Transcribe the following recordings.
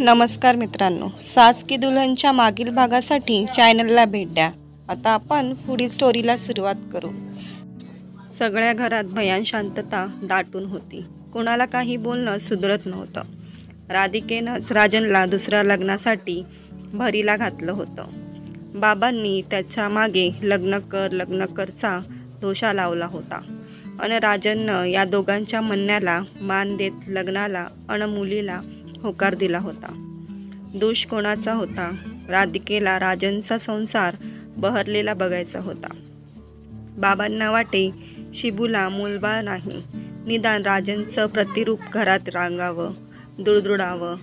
नमस्कार मित्रांनो, सास की दुल्हनच्या मागील भागासाठी चॅनलला भेट द्या। आता आपण पुढील स्टोरीला सुरुवात करू। सगळ्या घरात भयान शांतता दाटून होती। कोणाला काही बोलणं सुधरत नव्हतं। राधिकेनंच राजनला दुसऱ्या लग्नासाठी भरीला घातलं होतं। बाबांनी त्याच्या मागे लग्न करचा दोषा लावला होता आणि राजननं या दोघांच्या म्हणण्याला मान देत लग्नाला अन मुलीला होकार दिला होता। दोष कोणाचा होता? राधिकेला राजनचा संसार बहरलेला बघायचा होता। बाबांना वाटे शिबूला मूलबाळ नाही, निदान राजनचं प्रतिरूप घरात रांगावं, दुडदुडावं।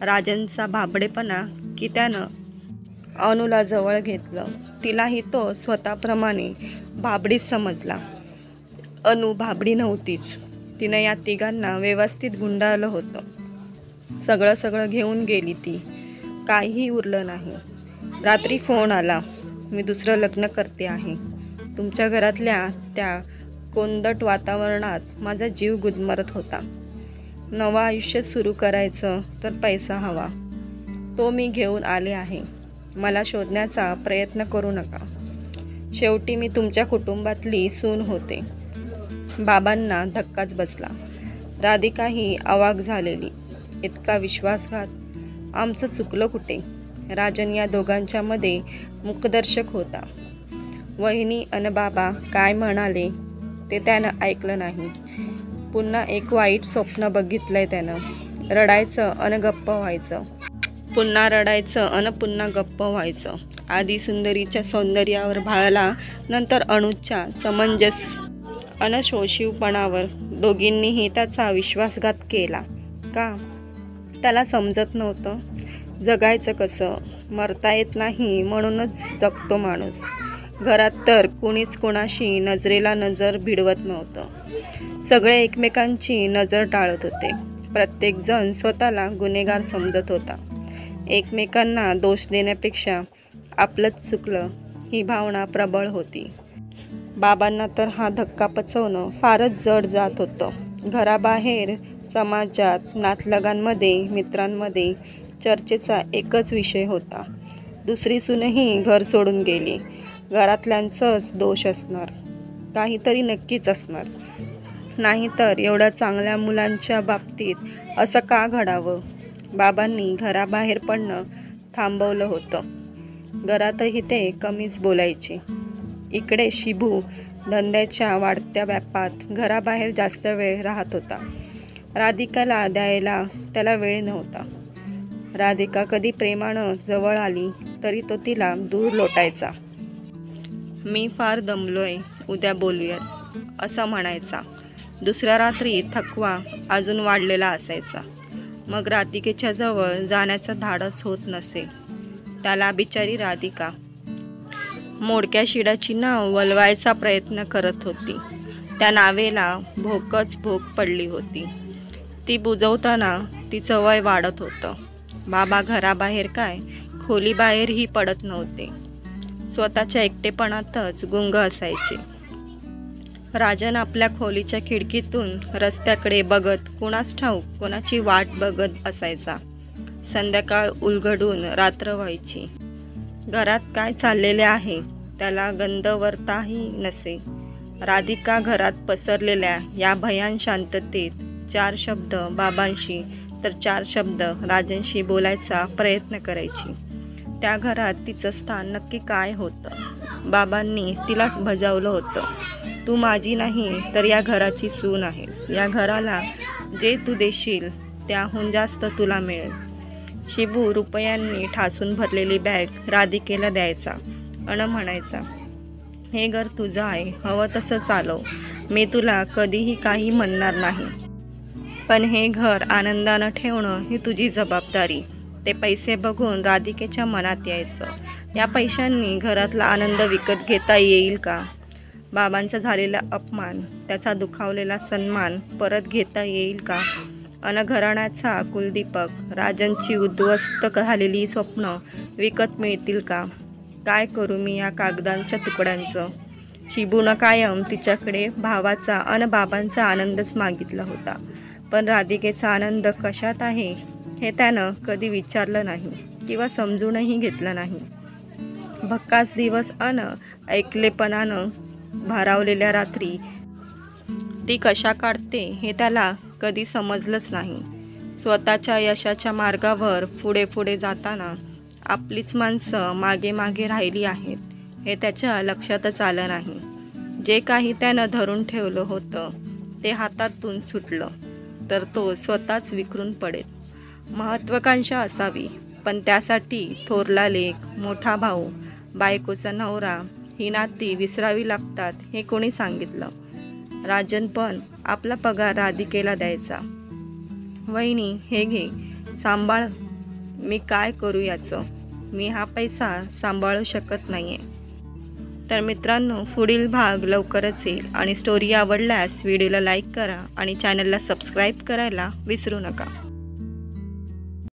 राजनचा भाबडेपणा की त्यानं अनुला जवळ घेतलं, तिलाही तो स्वतःप्रमाणे भाबडीच समजला। अनु भाबडी नव्हतीच, तिनं या तिघांना व्यवस्थित गुंडाळलं होतं। सगळं घेऊन गेली ती, काहीही उरलं नाही। रात्री फोन आला, मी दुसरं लग्न करते आहे। तुमच्या घरातल्या त्या कोंदट वातावरणात माझा जीव गुदमरत होता। नवं आयुष्य सुरू करायचं तर पैसा हवा, तो मी घेऊन आले आहे। मला शोधण्याचा प्रयत्न करू नका। शेवटी मी तुमच्या कुटुंबातली सून होते। बाबांना धक्काच बसला। राधिकाही अवाक झालेली। इतका विश्वासघात? आमचं चुकलं कुठे? राजन या दोघांच्या मध्ये मुखदर्शक होता। वहिनी अन बाबा काय म्हणाले ते त्यानं ऐकलं नाही। पुन्हा एक वाईट स्वप्न बघितलंय त्यानं। रडायचं अन गप्प व्हायचं, पुन्हा रडायचं अन पुन्हा गप्प व्हायचं। आधी सुंदरीच्या सौंदर्यावर भाळला, नंतर अणूच्या समंजस अन शोषीवपणावर। दोघींनीही त्याचा विश्वासघात केला का? त्याला समजत नव्हतं जगायचं कसं। मरता येत नाही म्हणूनच जगतो माणूस। घरात तर कुणीच कुणाशी नजरेला नजर भिडवत नव्हतं। सगळे एकमेकांची नजर टाळत होते। प्रत्येकजण स्वतःला गुन्हेगार समजत होता। एकमेकांना दोष देण्यापेक्षा आपलंच चुकलं ही भावना प्रबळ होती। बाबांना तर हा धक्का पचवणं फारच जड जात होतं। घराबाहेर, समाजात, नातलगांमध्ये, मित्रांमध्ये चर्चेचा एकच विषय होता, दुसरी सूनही घर सोडून गेली। घरातल्यांचंच दोष असणार, काहीतरी नक्कीच असणार, नाहीतर एवढ्या चांगल्या मुलांच्या बाबतीत असं का घडावं? बाबांनी घराबाहेर पडणं थांबवलं होतं। घरातही ते कमीच बोलायचे। इकडे शिबू धंद्याच्या वाढत्या व्यापात घराबाहेर जास्त वेळ राहत होता। राधिकाला द्यायला त्याला वेळ नव्हता। राधिका कधी प्रेमानं जवळ आली तरी तो तिला दूर लोटायचा। मी फार दमलोय, उद्या बोलूयात, असं म्हणायचा। दुसऱ्या रात्री थकवा अजून वाढलेला असायचा। मग राधिकेच्या जवळ जाण्याचं धाडस होत नसे त्याला। बिचारी राधिका मोडक्या शिडाची नाव वलवायचा प्रयत्न करत होती। त्या नावेला भोकच भोक पडली होती। ती बुजवताना तिचं वय वाढत होतं। बाबा घराबाहेर काय, खोलीबाहेरही पडत नव्हते। स्वतःच्या एकटेपणातच गुंग असायचे। राजन आपल्या खोलीच्या खिडकीतून रस्त्याकडे बघत कुणास ठाऊक कोणाची वाट बघत असायचा। संध्याकाळ उलगडून रात्र व्हायची। घरात काय चाललेले आहे त्याला गंधवरताही नसे। राधिका घरात पसरलेल्या या भयान शांततेत 4 शब्द बाबांशी तर 4 शब्द राजनशी बोलायचा प्रयत्न करायची। त्या घरात तिचं स्थान नक्की काय होतं? बाबांनी तिला बजावलं होतं, तू माझी नाही तर या घराची सून आहेस। या घराला जे तू देशील त्याहून जास्त तुला मिळेल। शिबू रुपयांनी ठासून भरलेली बॅग राधिकेला द्यायचा अन म्हणायचा, हे घर तुझं आहे, हवं तसं चालव, मी तुला कधीही काही म्हणणार नाही। पण हे घर आनंदानं ठेवणं ही तुझी जबाबदारी। ते पैसे बघून राधिकेच्या मनात यायचं, या पैशांनी घरातला आनंद विकत घेता येईल का? बाबांचा झालेला अपमान, त्याचा दुखावलेला सन्मान परत घेता येईल का? अन घराण्याचा कुलदीपक, राजनची उद्ध्वस्त झालेली स्वप्न विकत मिळतील का? काय करू मी या कागदांच्या तुकड्यांचं? शिबूनं कायम तिच्याकडे भावाचा अन बाबांचा आनंदच मागितला होता। पण राधिकेचा आनंद कशात आहे हे त्यानं कधी विचारलं नाही किंवा समजूनही घेतलं नाही. भक्कास दिवस ऐकलेपणानं भारावलेल्या रात्री ती कशा काढते हे त्याला कधी समजलंच नाही. स्वतःच्या यशाच्या मार्गावर पुढे पुढे जाताना आपलीच माणसं मागे मागे राहिली आहेत हे त्याच्या लक्षातच आलं नाही. जे काही त्यानं धरून ठेवलं होतं ते हातातून सुटलं तर तो स्वतःच विखरून पडेल. महत्त्वाकांक्षा असावी, पण त्यासाठी थोरला लेक, मोठा भाऊ, बायकोचा नवरा ही नाती विसरावी लागतात हे कोणी सांगितलं? राजन पण आपला पगार राधिकेला द्यायचा. वहिनी हे घे, सांभाळ. मी काय करू याचं? मी हा पैसा सांभाळू शकत नाही आहे. तर मित्रांनो, पुढील भाग लवकरच येईल आणि स्टोरी आवडल्यास व्हिडिओला लाईक करा आणि चॅनलला सबस्क्राईब करायला विसरू नका.